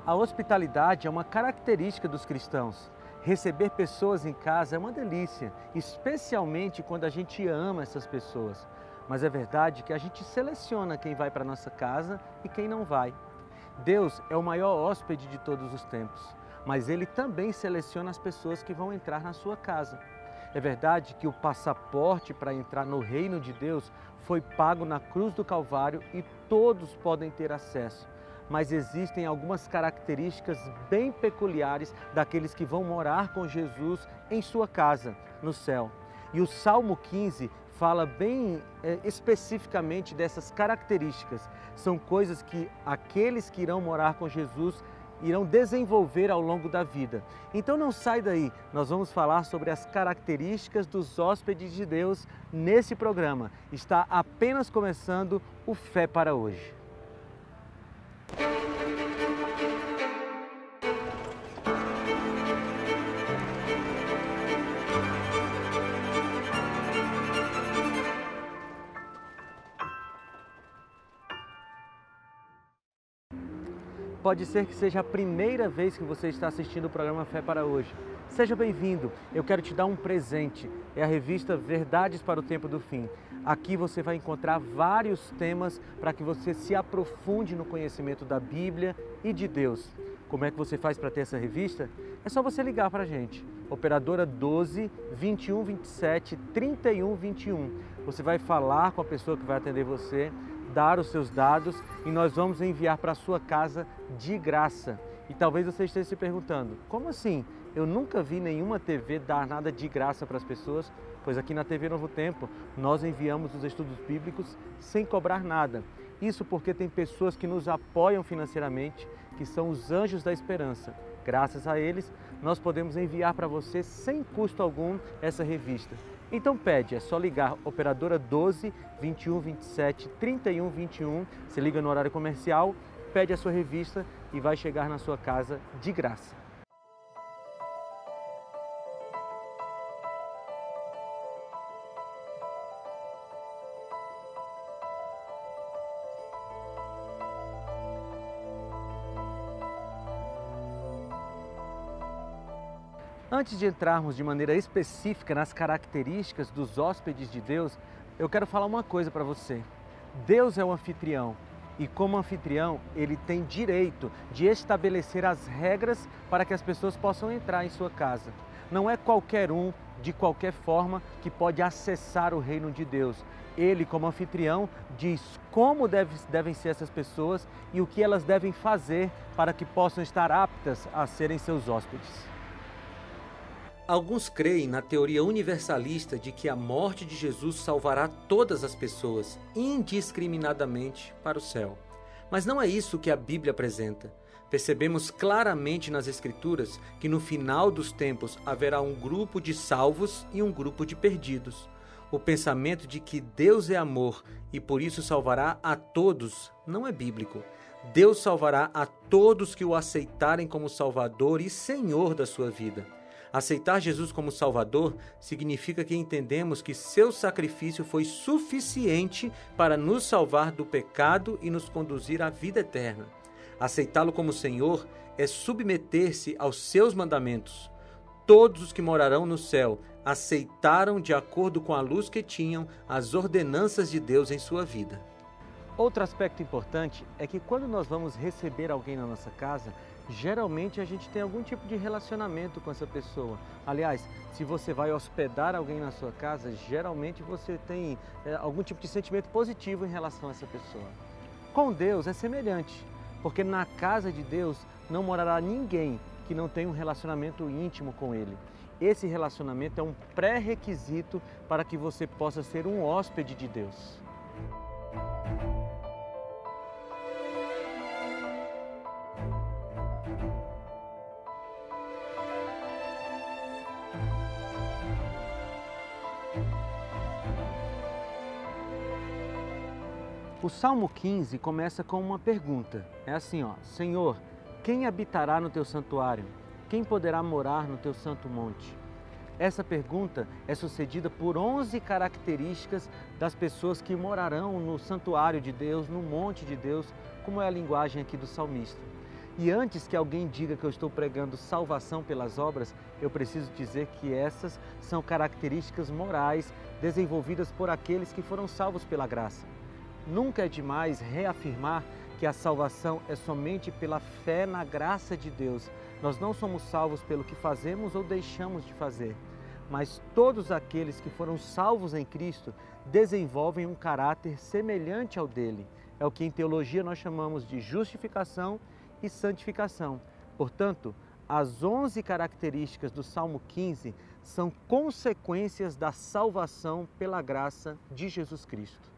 A hospitalidade é uma característica dos cristãos. Receber pessoas em casa é uma delícia, especialmente quando a gente ama essas pessoas. Mas é verdade que a gente seleciona quem vai para a nossa casa e quem não vai. Deus é o maior hóspede de todos os tempos, mas Ele também seleciona as pessoas que vão entrar na sua casa. É verdade que o passaporte para entrar no reino de Deus foi pago na cruz do Calvário e todos podem ter acesso. Mas existem algumas características bem peculiares daqueles que vão morar com Jesus em sua casa, no céu. E o Salmo 15 fala bem especificamente dessas características. São coisas que aqueles que irão morar com Jesus irão desenvolver ao longo da vida. Então não sai daí, nós vamos falar sobre as características dos hóspedes de Deus nesse programa. Está apenas começando o Fé para Hoje. Pode ser que seja a primeira vez que você está assistindo o programa Fé para Hoje. Seja bem-vindo, eu quero te dar um presente, é a revista Verdades para o Tempo do Fim. Aqui você vai encontrar vários temas para que você se aprofunde no conhecimento da Bíblia e de Deus. Como é que você faz para ter essa revista? É só você ligar para a gente, operadora 12 21 27 31 21. Você vai falar com a pessoa que vai atender você, dar os seus dados e nós vamos enviar para a sua casa de graça. E talvez você esteja se perguntando, como assim? Eu nunca vi nenhuma TV dar nada de graça para as pessoas, pois aqui na TV Novo Tempo nós enviamos os estudos bíblicos sem cobrar nada. Isso porque tem pessoas que nos apoiam financeiramente, que são os Anjos da Esperança. Graças a eles, nós podemos enviar para você sem custo algum essa revista. Então pede, é só ligar operadora 12 21 27 31 21, você liga no horário comercial, pede a sua revista e vai chegar na sua casa de graça. Antes de entrarmos de maneira específica nas características dos hóspedes de Deus, eu quero falar uma coisa para você. Deus é o anfitrião e, como anfitrião, Ele tem direito de estabelecer as regras para que as pessoas possam entrar em sua casa. Não é qualquer um, de qualquer forma, que pode acessar o reino de Deus. Ele, como anfitrião, diz como devem ser essas pessoas e o que elas devem fazer para que possam estar aptas a serem seus hóspedes. Alguns creem na teoria universalista de que a morte de Jesus salvará todas as pessoas, indiscriminadamente, para o céu. Mas não é isso que a Bíblia apresenta. Percebemos claramente nas Escrituras que no final dos tempos haverá um grupo de salvos e um grupo de perdidos. O pensamento de que Deus é amor e por isso salvará a todos não é bíblico. Deus salvará a todos que o aceitarem como Salvador e Senhor da sua vida. Aceitar Jesus como Salvador significa que entendemos que seu sacrifício foi suficiente para nos salvar do pecado e nos conduzir à vida eterna. Aceitá-lo como Senhor é submeter-se aos seus mandamentos. Todos os que morarão no céu aceitaram, de acordo com a luz que tinham, as ordenanças de Deus em sua vida. Outro aspecto importante é que quando nós vamos receber alguém na nossa casa, geralmente a gente tem algum tipo de relacionamento com essa pessoa. Aliás, se você vai hospedar alguém na sua casa, geralmente você tem algum tipo de sentimento positivo em relação a essa pessoa. Com Deus é semelhante, porque na casa de Deus não morará ninguém que não tenha um relacionamento íntimo com Ele. Esse relacionamento é um pré-requisito para que você possa ser um hóspede de Deus. O Salmo 15 começa com uma pergunta. É assim, Senhor, quem habitará no teu santuário? Quem poderá morar no teu santo monte? Essa pergunta é sucedida por 11 características das pessoas que morarão no santuário de Deus, no monte de Deus, como é a linguagem aqui do salmista. E antes que alguém diga que eu estou pregando salvação pelas obras, eu preciso dizer que essas são características morais desenvolvidas por aqueles que foram salvos pela graça. Nunca é demais reafirmar que a salvação é somente pela fé na graça de Deus. Nós não somos salvos pelo que fazemos ou deixamos de fazer, mas todos aqueles que foram salvos em Cristo desenvolvem um caráter semelhante ao dele. É o que em teologia nós chamamos de justificação e santificação. Portanto, as 11 características do Salmo 15 são consequências da salvação pela graça de Jesus Cristo.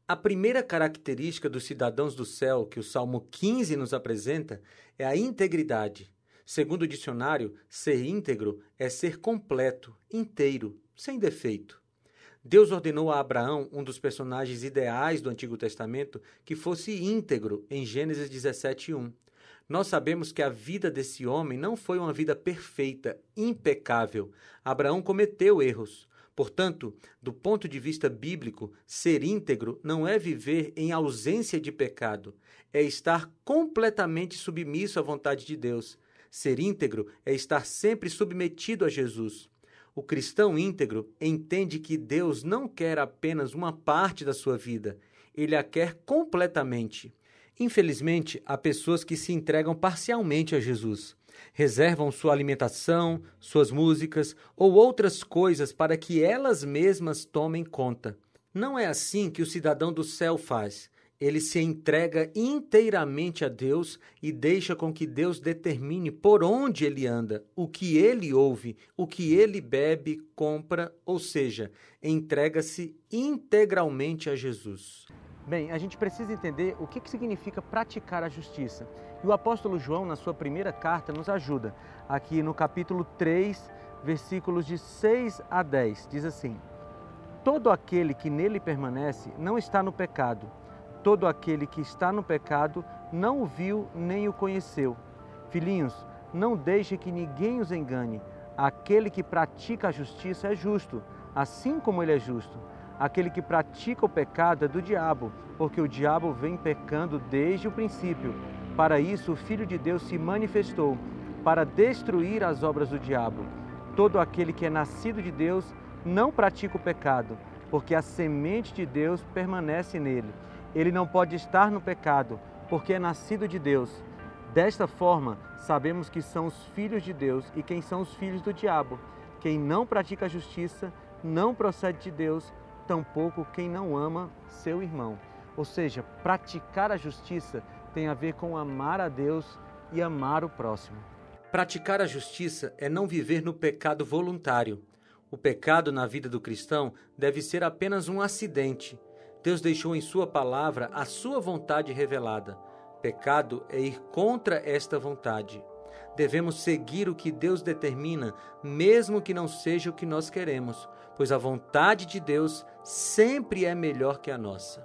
A primeira característica dos cidadãos do céu que o Salmo 15 nos apresenta é a integridade. Segundo o dicionário, ser íntegro é ser completo, inteiro, sem defeito. Deus ordenou a Abraão, um dos personagens ideais do Antigo Testamento, que fosse íntegro, em Gênesis 17:1. Nós sabemos que a vida desse homem não foi uma vida perfeita, impecável. Abraão cometeu erros. Portanto, do ponto de vista bíblico, ser íntegro não é viver em ausência de pecado, é estar completamente submisso à vontade de Deus. Ser íntegro é estar sempre submetido a Jesus. O cristão íntegro entende que Deus não quer apenas uma parte da sua vida, ele a quer completamente. Infelizmente, há pessoas que se entregam parcialmente a Jesus. Reservam sua alimentação, suas músicas ou outras coisas para que elas mesmas tomem conta. Não é assim que o cidadão do céu faz. Ele se entrega inteiramente a Deus e deixa com que Deus determine por onde ele anda, o que ele ouve, o que ele bebe, compra, ou seja, entrega-se integralmente a Jesus. Bem, a gente precisa entender o que significa praticar a justiça. E o apóstolo João, na sua primeira carta, nos ajuda. Aqui no capítulo 3, versículos de 6 a 10, diz assim: todo aquele que nele permanece não está no pecado. Todo aquele que está no pecado não o viu nem o conheceu. Filhinhos, não deixe que ninguém os engane. Aquele que pratica a justiça é justo, assim como ele é justo. Aquele que pratica o pecado é do diabo, porque o diabo vem pecando desde o princípio. Para isso o Filho de Deus se manifestou, para destruir as obras do diabo. Todo aquele que é nascido de Deus não pratica o pecado, porque a semente de Deus permanece nele. Ele não pode estar no pecado, porque é nascido de Deus. Desta forma, sabemos que são os filhos de Deus e quem são os filhos do diabo. Quem não pratica a justiça não procede de Deus, tampouco quem não ama seu irmão. Ou seja, praticar a justiça tem a ver com amar a Deus e amar o próximo. Praticar a justiça é não viver no pecado voluntário. O pecado na vida do cristão deve ser apenas um acidente. Deus deixou em sua palavra a sua vontade revelada. Pecado é ir contra esta vontade. Devemos seguir o que Deus determina, mesmo que não seja o que nós queremos, pois a vontade de Deus sempre é melhor que a nossa.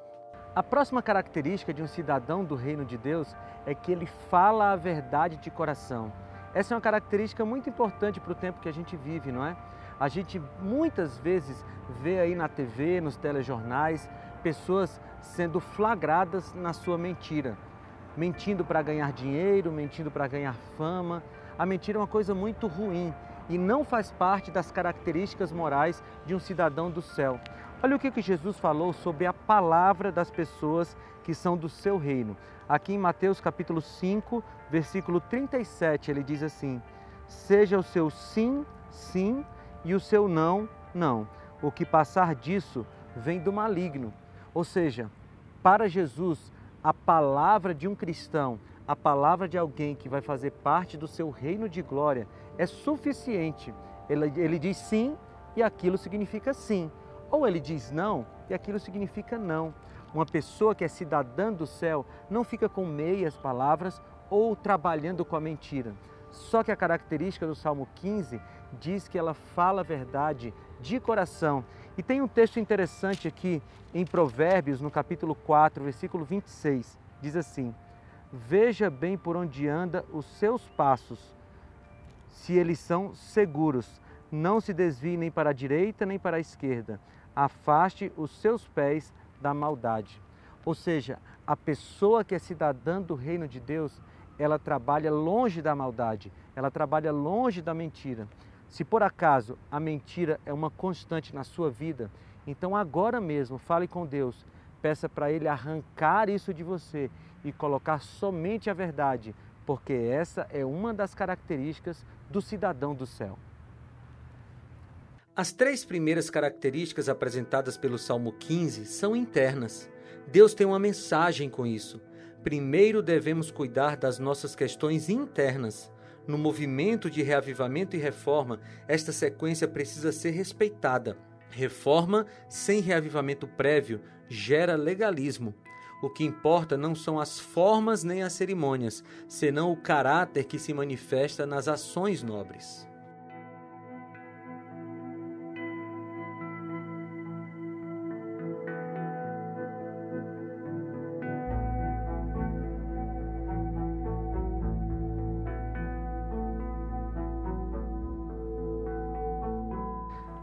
A próxima característica de um cidadão do reino de Deus é que ele fala a verdade de coração. Essa é uma característica muito importante para o tempo que a gente vive, não é? A gente muitas vezes vê aí na TV, nos telejornais, pessoas sendo flagradas na sua mentira. Mentindo para ganhar dinheiro, mentindo para ganhar fama. A mentira é uma coisa muito ruim e não faz parte das características morais de um cidadão do céu. Olha o que Jesus falou sobre a palavra das pessoas que são do seu reino. Aqui em Mateus capítulo 5, versículo 37, ele diz assim: seja o seu sim, sim, e o seu não, não. O que passar disso vem do maligno. Ou seja, para Jesus, a palavra de um cristão, a palavra de alguém que vai fazer parte do seu reino de glória é suficiente. Ele diz sim e aquilo significa sim. Ou ele diz não e aquilo significa não. Uma pessoa que é cidadã do céu não fica com meias palavras ou trabalhando com a mentira. Só que a característica do Salmo 15 diz que ela fala a verdade de coração. E tem um texto interessante aqui em Provérbios, no capítulo 4, versículo 26. Diz assim: veja bem por onde anda os seus passos, se eles são seguros. Não se desvie nem para a direita nem para a esquerda. Afaste os seus pés da maldade. Ou seja, a pessoa que é cidadã do reino de Deus, ela trabalha longe da maldade, ela trabalha longe da mentira. Se por acaso a mentira é uma constante na sua vida, então agora mesmo fale com Deus, peça para Ele arrancar isso de você e colocar somente a verdade, porque essa é uma das características do cidadão do céu. As 3 primeiras características apresentadas pelo Salmo 15 são internas. Deus tem uma mensagem com isso. Primeiro devemos cuidar das nossas questões internas. No movimento de reavivamento e reforma, esta sequência precisa ser respeitada. Reforma sem reavivamento prévio gera legalismo. O que importa não são as formas nem as cerimônias, senão o caráter que se manifesta nas ações nobres.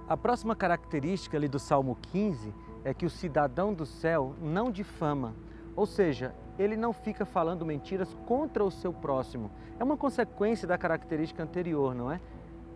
A próxima característica ali do Salmo 15 é que o cidadão do céu não difama, ou seja, ele não fica falando mentiras contra o seu próximo. É uma consequência da característica anterior, não é?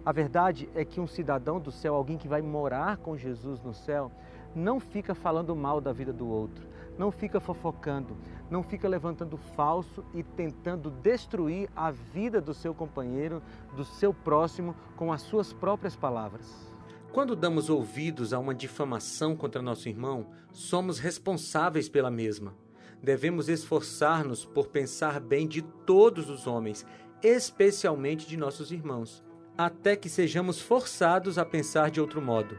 A verdade é que um cidadão do céu, alguém que vai morar com Jesus no céu, não fica falando mal da vida do outro, não fica fofocando, não fica levantando falso e tentando destruir a vida do seu companheiro, do seu próximo, com as suas próprias palavras. Quando damos ouvidos a uma difamação contra nosso irmão, somos responsáveis pela mesma. Devemos esforçar-nos por pensar bem de todos os homens, especialmente de nossos irmãos, até que sejamos forçados a pensar de outro modo.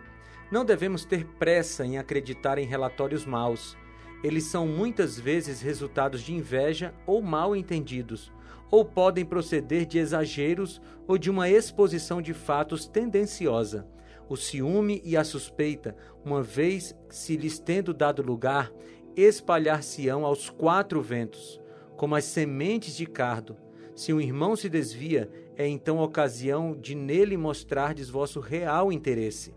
Não devemos ter pressa em acreditar em relatórios maus. Eles são muitas vezes resultados de inveja ou mal entendidos, ou podem proceder de exageros ou de uma exposição de fatos tendenciosa. O ciúme e a suspeita, uma vez se lhes tendo dado lugar, espalhar-se-ão aos 4 ventos, como as sementes de cardo. Se um irmão se desvia, é então ocasião de nele mostrardes vosso real interesse.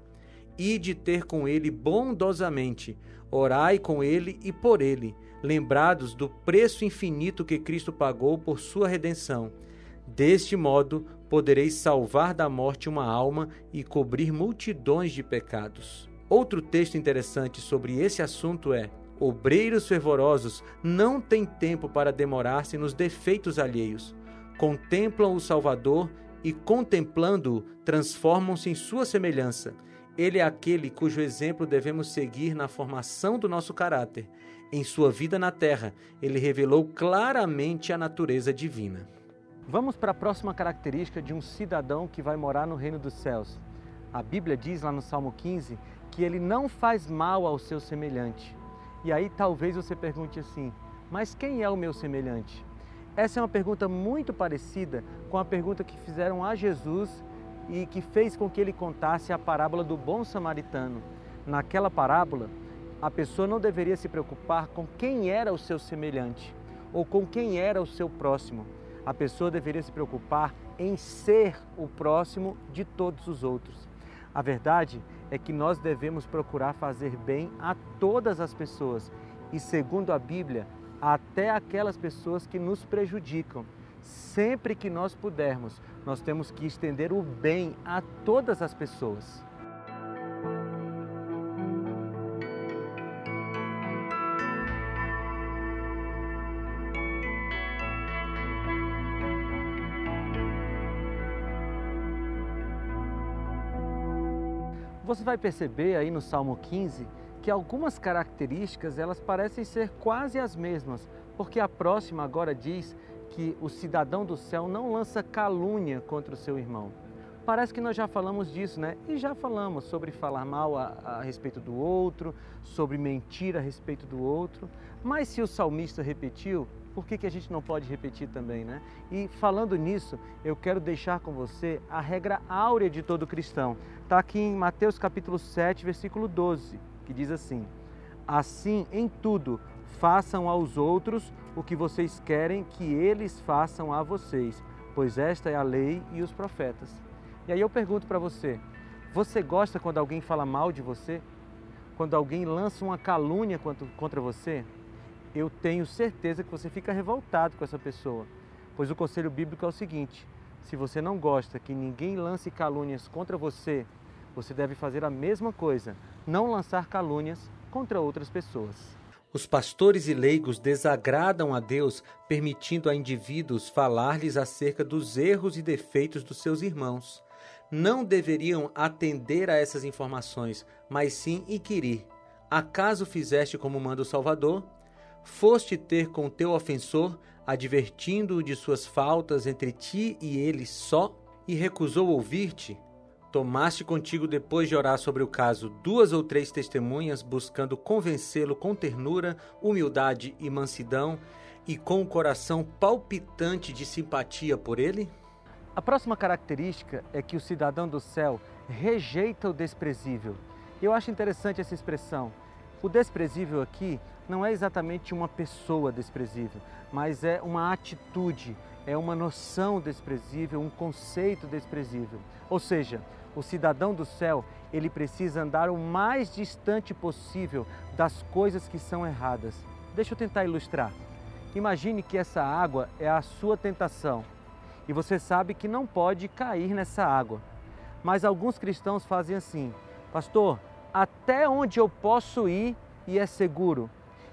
E de ter com ele bondosamente, orai com ele e por ele, lembrados do preço infinito que Cristo pagou por sua redenção. Deste modo, podereis salvar da morte uma alma e cobrir multidões de pecados. Outro texto interessante sobre esse assunto é: obreiros fervorosos não têm tempo para demorar-se nos defeitos alheios. Contemplam o Salvador e, contemplando-o, transformam-se em sua semelhança. Ele é aquele cujo exemplo devemos seguir na formação do nosso caráter. Em sua vida na terra, ele revelou claramente a natureza divina. Vamos para a próxima característica de um cidadão que vai morar no reino dos céus. A Bíblia diz lá no Salmo 15 que ele não faz mal ao seu semelhante. E aí talvez você pergunte assim, mas quem é o meu semelhante? Essa é uma pergunta muito parecida com a pergunta que fizeram a Jesus e que fez com que ele contasse a parábola do bom samaritano. Naquela parábola, a pessoa não deveria se preocupar com quem era o seu semelhante ou com quem era o seu próximo. A pessoa deveria se preocupar em ser o próximo de todos os outros. A verdade é que nós devemos procurar fazer bem a todas as pessoas e, segundo a Bíblia, até aquelas pessoas que nos prejudicam. Sempre que nós pudermos, nós temos que estender o bem a todas as pessoas. Você vai perceber aí no Salmo 15 que algumas características elas parecem ser quase as mesmas, porque a próxima agora diz que o cidadão do céu não lança calúnia contra o seu irmão. Parece que nós já falamos disso, né? E já falamos sobre falar mal a respeito do outro, sobre mentir a respeito do outro. Mas se o salmista repetiu, por que a gente não pode repetir também, né? E falando nisso, eu quero deixar com você a regra áurea de todo cristão. Está aqui em Mateus capítulo 7, versículo 12, que diz assim: assim, em tudo, façam aos outros o que vocês querem que eles façam a vocês, pois esta é a lei e os profetas. E aí eu pergunto para você, você gosta quando alguém fala mal de você? Quando alguém lança uma calúnia contra você? Eu tenho certeza que você fica revoltado com essa pessoa. Pois o conselho bíblico é o seguinte: se você não gosta que ninguém lance calúnias contra você, você deve fazer a mesma coisa, não lançar calúnias contra outras pessoas. Os pastores e leigos desagradam a Deus, permitindo a indivíduos falar-lhes acerca dos erros e defeitos dos seus irmãos. Não deveriam atender a essas informações, mas sim inquirir: acaso fizeste como manda o Salvador? Foste ter com teu ofensor, advertindo-o de suas faltas entre ti e ele só, e recusou ouvir-te? Tomaste contigo, depois de orar sobre o caso, 2 ou 3 testemunhas, buscando convencê-lo com ternura, humildade e mansidão, e com o coração palpitante de simpatia por ele? A próxima característica é que o cidadão do céu rejeita o desprezível. Eu acho interessante essa expressão. O desprezível aqui não é exatamente uma pessoa desprezível, mas é uma atitude, é uma noção desprezível, um conceito desprezível. Ou seja, o cidadão do céu, ele precisa andar o mais distante possível das coisas que são erradas. Deixa eu tentar ilustrar. Imagine que essa água é a sua tentação e você sabe que não pode cair nessa água. Mas alguns cristãos fazem assim: pastor, até onde eu posso ir e é seguro?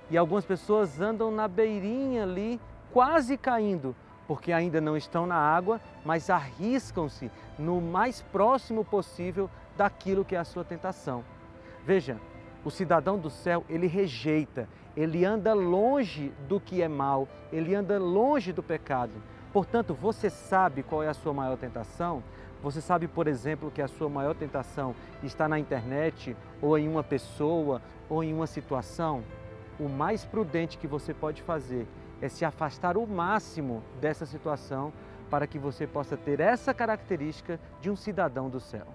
E algumas pessoas andam na beirinha ali, quase caindo, porque ainda não estão na água, mas arriscam-se no mais próximo possível daquilo que é a sua tentação. Veja, o cidadão do céu, ele rejeita, ele anda longe do que é mal, ele anda longe do pecado. Portanto, você sabe qual é a sua maior tentação? Você sabe, por exemplo, que a sua maior tentação está na internet, ou em uma pessoa, ou em uma situação? O mais prudente que você pode fazer é se afastar o máximo dessa situação para que você possa ter essa característica de um cidadão do céu.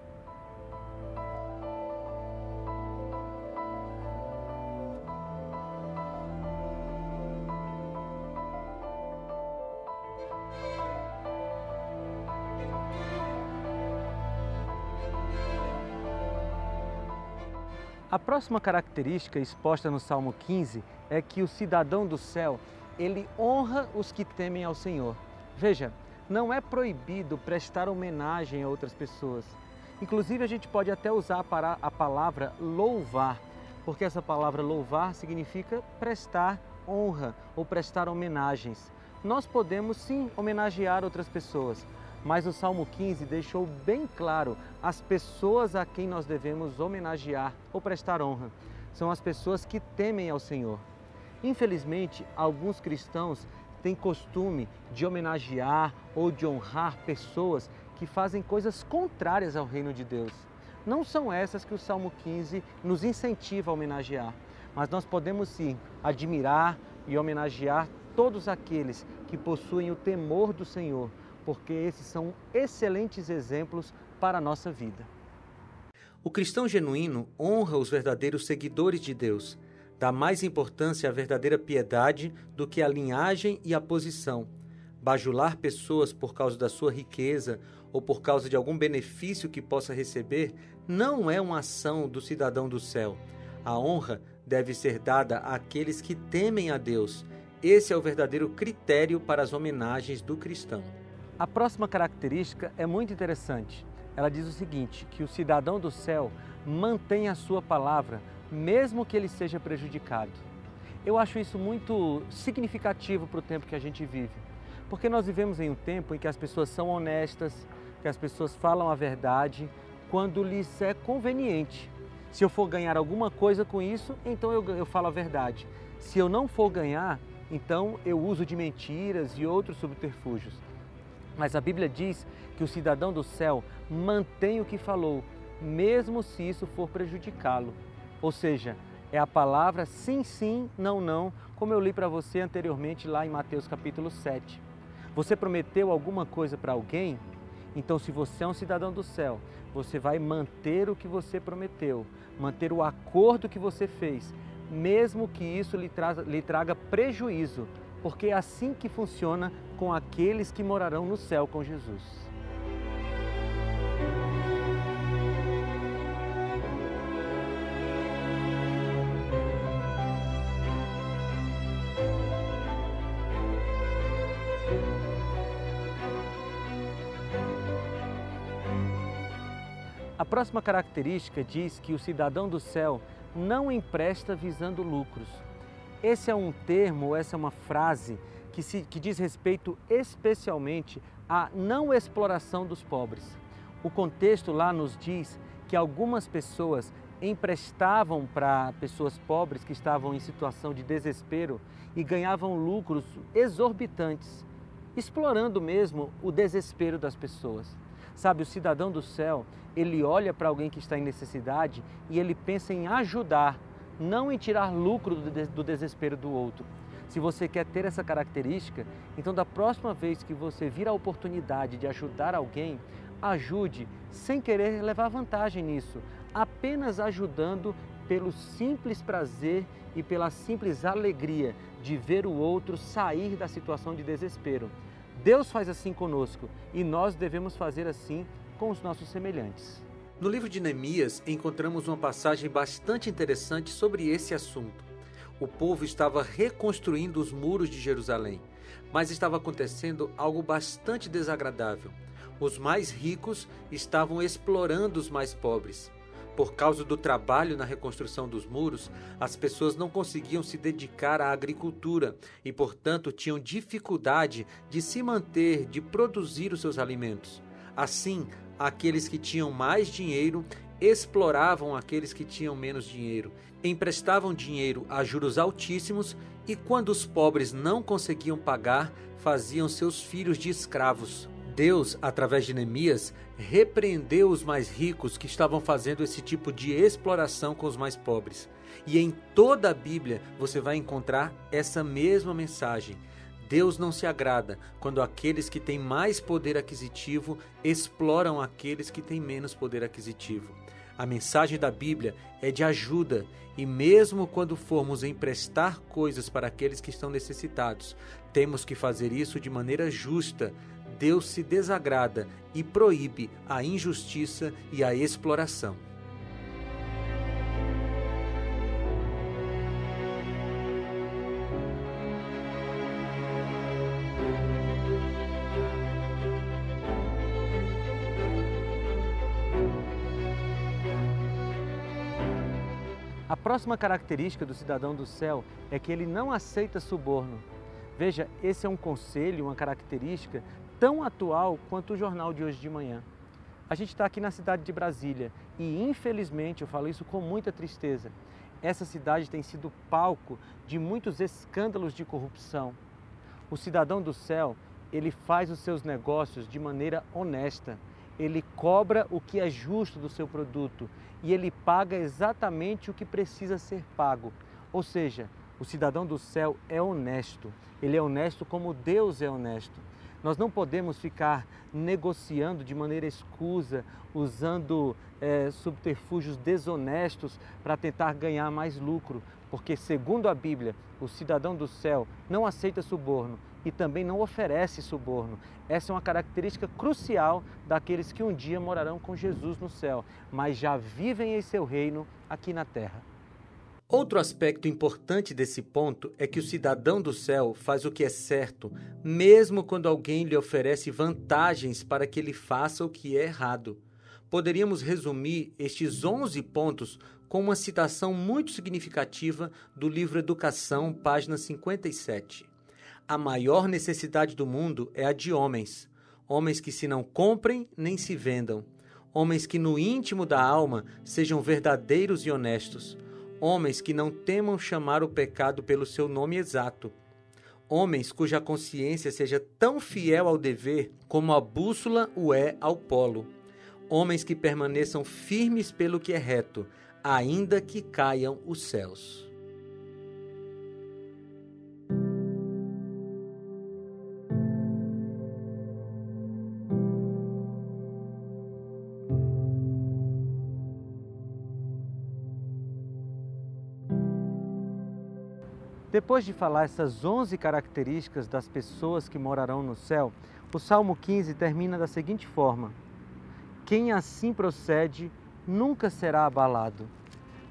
A próxima característica exposta no Salmo 15 é que o cidadão do céu, ele honra os que temem ao Senhor. Veja, não é proibido prestar homenagem a outras pessoas. Inclusive, a gente pode até usar a palavra louvar, porque essa palavra louvar significa prestar honra ou prestar homenagens. Nós podemos sim homenagear outras pessoas, mas o Salmo 15 deixou bem claro as pessoas a quem nós devemos homenagear ou prestar honra. São as pessoas que temem ao Senhor. Infelizmente, alguns cristãos têm costume de homenagear ou de honrar pessoas que fazem coisas contrárias ao reino de Deus. Não são essas que o Salmo 15 nos incentiva a homenagear, mas nós podemos sim admirar e homenagear todos aqueles que possuem o temor do Senhor, porque esses são excelentes exemplos para a nossa vida. O cristão genuíno honra os verdadeiros seguidores de Deus, dá mais importância à verdadeira piedade do que à linhagem e à posição. Bajular pessoas por causa da sua riqueza ou por causa de algum benefício que possa receber não é uma ação do cidadão do céu. A honra deve ser dada àqueles que temem a Deus. Esse é o verdadeiro critério para as homenagens do cristão. A próxima característica é muito interessante. Ela diz o seguinte, que o cidadão do céu mantém a sua palavra, mesmo que ele seja prejudicado. Eu acho isso muito significativo para o tempo que a gente vive, porque nós vivemos em um tempo em que as pessoas são honestas, que as pessoas falam a verdade quando lhes é conveniente. Se eu for ganhar alguma coisa com isso, então eu falo a verdade. Se eu não for ganhar, então eu uso de mentiras e outros subterfúgios. Mas a Bíblia diz que o cidadão do céu mantém o que falou, mesmo se isso for prejudicá-lo. Ou seja, é a palavra sim, sim, não, não, como eu li para você anteriormente lá em Mateus capítulo 7. Você prometeu alguma coisa para alguém? Então, se você é um cidadão do céu, você vai manter o que você prometeu, manter o acordo que você fez, mesmo que isso lhe traga prejuízo, porque é assim que funciona com aqueles que morarão no céu com Jesus. A próxima característica diz que o cidadão do céu não empresta visando lucros. Esse é um termo, essa é uma frase que diz respeito especialmente à não exploração dos pobres. O contexto lá nos diz que algumas pessoas emprestavam para pessoas pobres que estavam em situação de desespero e ganhavam lucros exorbitantes, explorando mesmo o desespero das pessoas. Sabe, o cidadão do céu, ele olha para alguém que está em necessidade e ele pensa em ajudar, não em tirar lucro do desespero do outro. Se você quer ter essa característica, então da próxima vez que você vir a oportunidade de ajudar alguém, ajude sem querer levar vantagem nisso, apenas ajudando pelo simples prazer e pela simples alegria de ver o outro sair da situação de desespero. Deus faz assim conosco e nós devemos fazer assim com os nossos semelhantes. No livro de Neemias, encontramos uma passagem bastante interessante sobre esse assunto. O povo estava reconstruindo os muros de Jerusalém, mas estava acontecendo algo bastante desagradável. Os mais ricos estavam explorando os mais pobres. Por causa do trabalho na reconstrução dos muros, as pessoas não conseguiam se dedicar à agricultura e, portanto, tinham dificuldade de se manter, de produzir os seus alimentos. Assim, aqueles que tinham mais dinheiro exploravam aqueles que tinham menos dinheiro, emprestavam dinheiro a juros altíssimos e, quando os pobres não conseguiam pagar, faziam seus filhos de escravos. Deus, através de Neemias, repreendeu os mais ricos que estavam fazendo esse tipo de exploração com os mais pobres. E em toda a Bíblia você vai encontrar essa mesma mensagem. Deus não se agrada quando aqueles que têm mais poder aquisitivo exploram aqueles que têm menos poder aquisitivo. A mensagem da Bíblia é de ajuda e mesmo quando formos emprestar coisas para aqueles que estão necessitados, temos que fazer isso de maneira justa. Deus se desagrada e proíbe a injustiça e a exploração. A próxima característica do cidadão do céu é que ele não aceita suborno. Veja, esse é um conselho, uma característica tão atual quanto o jornal de hoje de manhã. A gente está aqui na cidade de Brasília e, infelizmente, eu falo isso com muita tristeza, essa cidade tem sido palco de muitos escândalos de corrupção. O cidadão do céu, ele faz os seus negócios de maneira honesta. Ele cobra o que é justo do seu produto e ele paga exatamente o que precisa ser pago. Ou seja, o cidadão do céu é honesto. Ele é honesto como Deus é honesto. Nós não podemos ficar negociando de maneira escusa, usando subterfúgios desonestos para tentar ganhar mais lucro, porque, segundo a Bíblia, o cidadão do céu não aceita suborno e também não oferece suborno. Essa é uma característica crucial daqueles que um dia morarão com Jesus no céu, mas já vivem em seu reino aqui na terra. Outro aspecto importante desse ponto é que o cidadão do céu faz o que é certo, mesmo quando alguém lhe oferece vantagens para que ele faça o que é errado. Poderíamos resumir estes 11 pontos com uma citação muito significativa do livro Educação, página 57. A maior necessidade do mundo é a de homens. Homens que se não comprem nem se vendam. Homens que no íntimo da alma sejam verdadeiros e honestos. Homens que não temam chamar o pecado pelo seu nome exato. Homens cuja consciência seja tão fiel ao dever como a bússola o é ao polo. Homens que permaneçam firmes pelo que é reto, ainda que caiam os céus. Depois de falar essas 11 características das pessoas que morarão no céu, o Salmo 15 termina da seguinte forma: quem assim procede nunca será abalado.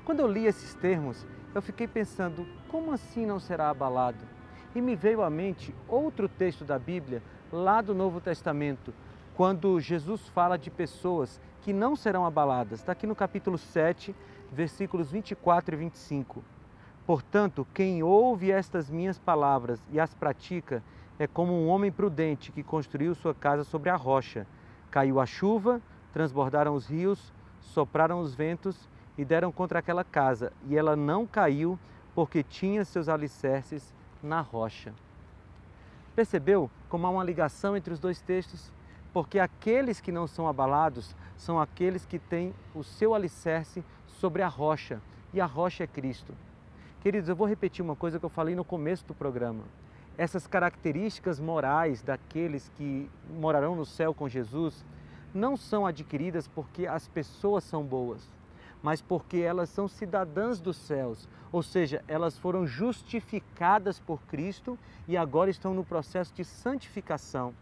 Quando eu li esses termos, eu fiquei pensando, como assim não será abalado? E me veio à mente outro texto da Bíblia, lá do Novo Testamento, quando Jesus fala de pessoas que não serão abaladas. Está aqui no capítulo 7, versículos 24 e 25. Portanto, quem ouve estas minhas palavras e as pratica é como um homem prudente que construiu sua casa sobre a rocha. Caiu a chuva, transbordaram os rios, sopraram os ventos e deram contra aquela casa, e ela não caiu, porque tinha seus alicerces na rocha. Percebeu como há uma ligação entre os dois textos? Porque aqueles que não são abalados são aqueles que têm o seu alicerce sobre a rocha, e a rocha é Cristo. Queridos, eu vou repetir uma coisa que eu falei no começo do programa. Essas características morais daqueles que morarão no céu com Jesus não são adquiridas porque as pessoas são boas, mas porque elas são cidadãs dos céus, ou seja, elas foram justificadas por Cristo e agora estão no processo de santificação.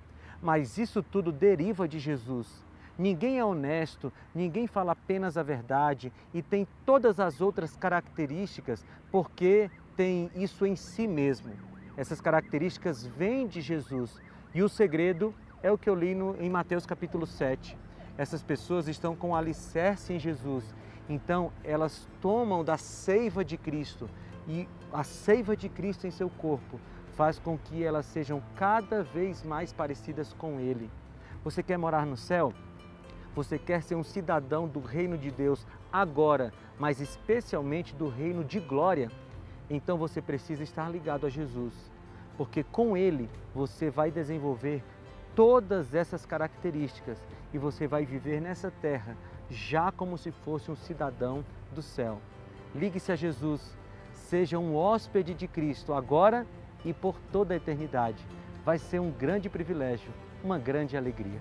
Mas isso tudo deriva de Jesus. Ninguém é honesto, ninguém fala apenas a verdade e tem todas as outras características porque tem isso em si mesmo. Essas características vêm de Jesus e o segredo é o que eu li em Mateus capítulo 7. Essas pessoas estão com alicerce em Jesus, então elas tomam da seiva de Cristo e a seiva de Cristo em seu corpo faz com que elas sejam cada vez mais parecidas com Ele. Você quer morar no céu? Você quer ser um cidadão do reino de Deus agora, mas especialmente do reino de glória? Então você precisa estar ligado a Jesus, porque com Ele você vai desenvolver todas essas características e você vai viver nessa terra já como se fosse um cidadão do céu. Ligue-se a Jesus, seja um hóspede de Cristo agora e por toda a eternidade. Vai ser um grande privilégio, uma grande alegria.